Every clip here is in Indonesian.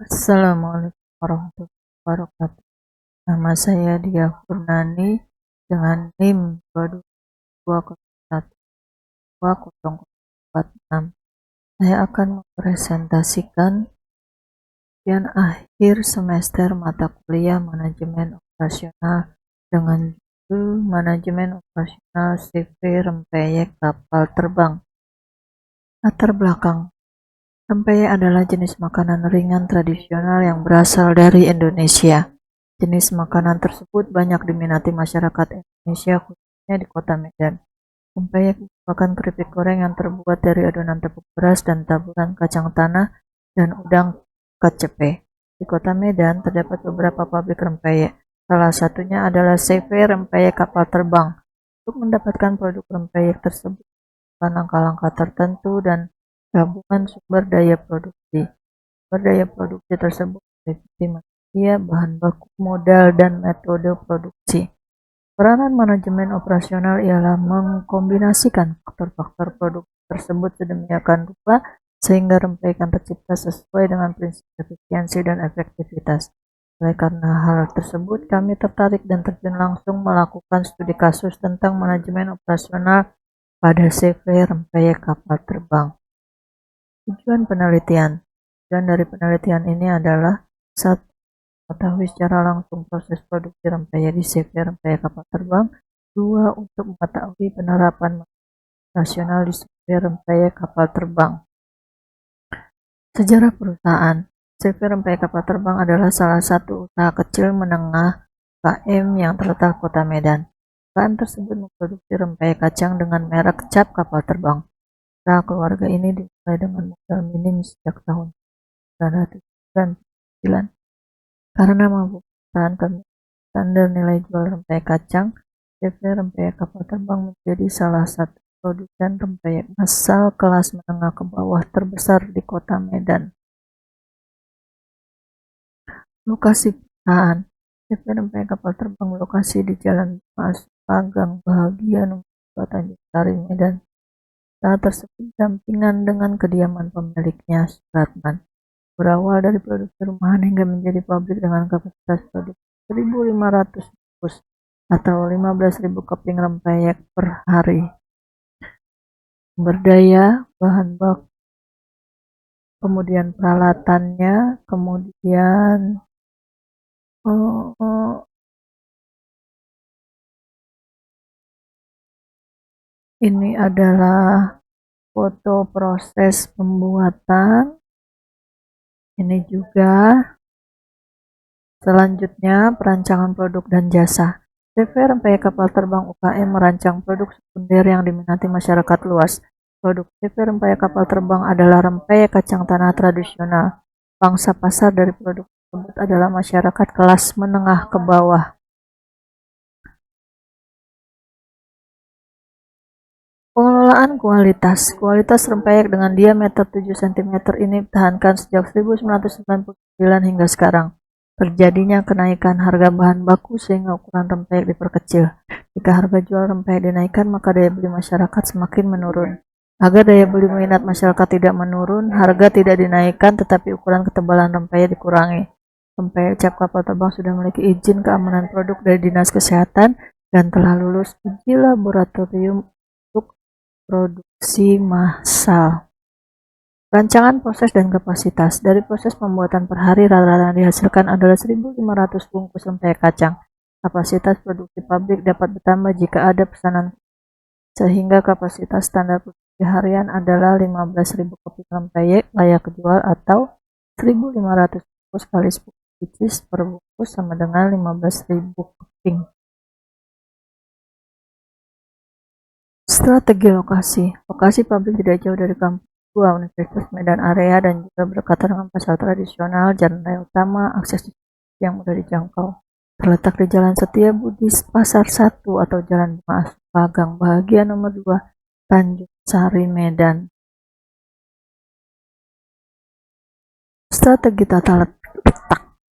Assalamualaikum warahmatullahi wabarakatuh. Nama saya Dia Furnani dengan NIM 2212046. Saya akan mempresentasikan ujian akhir semester mata kuliah Manajemen Operasional dengan judul Manajemen Operasional CV Rempeyek Kapal Terbang. Latar belakang. Rempeyek adalah jenis makanan ringan tradisional yang berasal dari Indonesia. Jenis makanan tersebut banyak diminati masyarakat Indonesia, khususnya di kota Medan. Rempeyek merupakan keripik goreng yang terbuat dari adonan tepung beras dan taburan kacang tanah dan udang KCP. Di kota Medan terdapat beberapa pabrik rempeyek. Salah satunya adalah CV Rempeyek Kapal Terbang. Untuk mendapatkan produk rempeyek tersebut, langkah-langkah tertentu dan gabungan sumber daya produksi. Sumber daya produksi tersebut meliputi manusia, bahan baku, modal, dan metode produksi. Peranan manajemen operasional ialah mengkombinasikan faktor-faktor produksi tersebut sedemikian rupa sehingga rempeyek tercipta sesuai dengan prinsip efisiensi dan efektivitas. Oleh karena hal tersebut, kami tertarik dan terjun langsung melakukan studi kasus tentang manajemen operasional pada CV rempeyek kapal terbang. Tujuan penelitian. Tujuan dari penelitian ini adalah 1. Mengetahui secara langsung proses produksi rempeyek di CV rempeyek kapal terbang. 2. Untuk mengetahui penerapan nasional di CV rempeyek kapal terbang. Sejarah perusahaan. CV rempeyek kapal terbang adalah salah satu usaha kecil menengah UKM yang terletak kota Medan. Perusahaan tersebut memproduksi rempeyek kacang dengan merek cap kapal terbang. Usaha keluarga ini dimulai dengan modal minim sejak tahun 1999. Karena mampu mempertahankan standar nilai jual rempeyek kacang, CV Rempeyek Kapal Terbang menjadi salah satu produsen rempeyek massal kelas menengah ke bawah terbesar di kota Medan. Lokasi perusahaan. CV Rempeyek Kapal Terbang berlokasi di Jalan Mahasiswa Gang Bahagia nomor 2 Tanjung Sari, Medan. Usaha tersebut dampingan dengan kediaman pemiliknya, Supratman. Berawal dari produksi rumahan hingga menjadi pabrik dengan kapasitas produksi 1.500 bungkus atau 15.000 keping rempeyek per hari. Sumber daya, bahan baku, kemudian peralatannya, kemudian ini adalah foto proses pembuatan. Ini juga selanjutnya perancangan produk dan jasa. CV Rempeyek Kapal Terbang UKM merancang produk sekunder yang diminati masyarakat luas. Produk CV Rempeyek Kapal Terbang adalah rempeyek kacang tanah tradisional. Pangsa pasar dari produk tersebut adalah masyarakat kelas menengah ke bawah. Pengelolaan kualitas. Kualitas rempeyek dengan diameter 7 cm ini dipertahankan sejak 1999 hingga sekarang. Terjadinya kenaikan harga bahan baku sehingga ukuran rempeyek diperkecil. Jika harga jual rempeyek dinaikkan, maka daya beli masyarakat semakin menurun. Agar daya beli minat masyarakat tidak menurun, harga tidak dinaikkan tetapi ukuran ketebalan rempeyek dikurangi. Rempeyek cap kapal terbang sudah memiliki izin keamanan produk dari Dinas Kesehatan dan telah lulus uji laboratorium untuk produksi massal. Rancangan proses dan kapasitas. Dari proses pembuatan per hari, rata-rata yang dihasilkan adalah 1.500 bungkus rempeyek kacang. Kapasitas produksi pabrik dapat bertambah jika ada pesanan, sehingga kapasitas standar produksi harian adalah 15.000 keping rempeyek layak jual atau 1.500 bungkus kali 10 pieces per bungkus sama dengan 15.000 keping. Strategi lokasi. Lokasi pabrik tidak jauh dari kampus 2 Universitas Medan area dan juga berdekatan dengan pasar tradisional, jalan raya utama, akses yang mudah dijangkau. Terletak di Jalan Setiabudi Pasar 1 atau Jalan Mahasiswa Gang Bahagia nomor 2 Tanjung Sari, Medan. Strategi tata letak.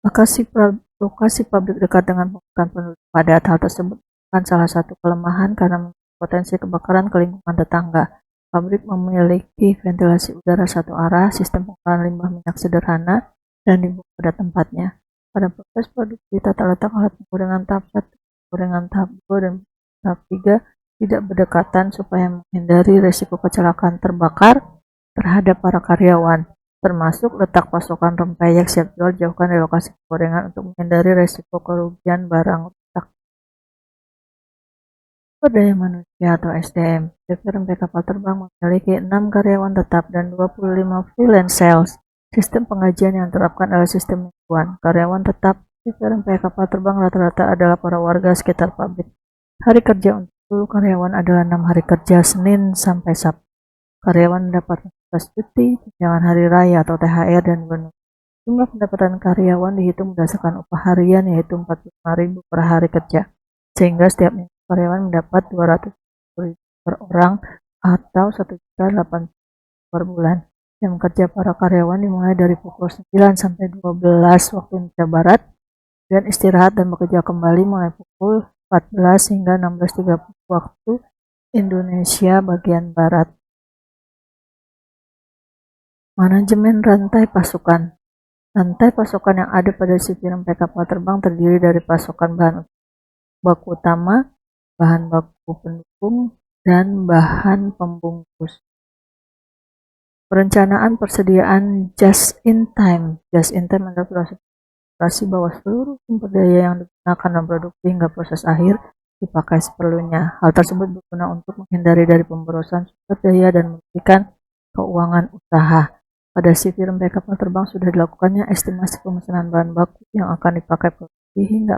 Lokasi pabrik dekat dengan pemukiman penduduk padat. Hal tersebut merupakan salah satu kelemahan karena potensi kebakaran ke lingkungan tetangga. Pabrik memiliki ventilasi udara satu arah, sistem pengolahan limbah minyak sederhana, dan dibuka pada tempatnya. Pada proses produksi, tata letak alat penggorengan tahap 1, penggorengan tahap 2, dan tahap 3 tidak berdekatan supaya menghindari risiko kecelakaan terbakar terhadap para karyawan, termasuk letak pasokan rempeyek siap jual jauhkan dari lokasi penggorengan untuk menghindari risiko kerugian barang rusak. Sumber daya manusia atau SDM. CV Rempeyek Kapal Terbang memiliki 6 karyawan tetap dan 25 freelance sales. Sistem penggajian yang diterapkan adalah sistem mingguan. Karyawan tetap CV Rempeyek Kapal Terbang rata-rata adalah para warga sekitar pabrik. Hari kerja untuk seluruh karyawan adalah 6 hari kerja Senin sampai Sabtu. Karyawan mendapat fasilitas cuti, tunjangan hari raya atau THR, dan bonus. Jumlah pendapatan karyawan dihitung berdasarkan upah harian yaitu 45.000 per hari kerja, sehingga setiap minggu karyawan mendapat 200.000 per orang atau 1.800.000 per bulan. Jam kerja para karyawan dimulai dari pukul 9 sampai 12 waktu Indonesia Barat, dan istirahat dan bekerja kembali mulai pukul 14 hingga 16.30 waktu Indonesia bagian Barat. Manajemen rantai pasokan. Rantai pasokan yang ada pada CV Rempeyek Kapal Terbang terdiri dari pasokan bahan baku utama, bahan baku pendukung, dan bahan pembungkus. Perencanaan persediaan just in time. Just in time adalah operasi bahwa seluruh sumber daya yang digunakan dalam produksi hingga proses akhir dipakai seperlunya. Hal tersebut berguna untuk menghindari dari pemborosan sumber daya dan merugikan keuangan usaha. Pada CV Rempeyek Kapal Terbang sudah dilakukannya estimasi pemesanan bahan baku yang akan dipakai produksi hingga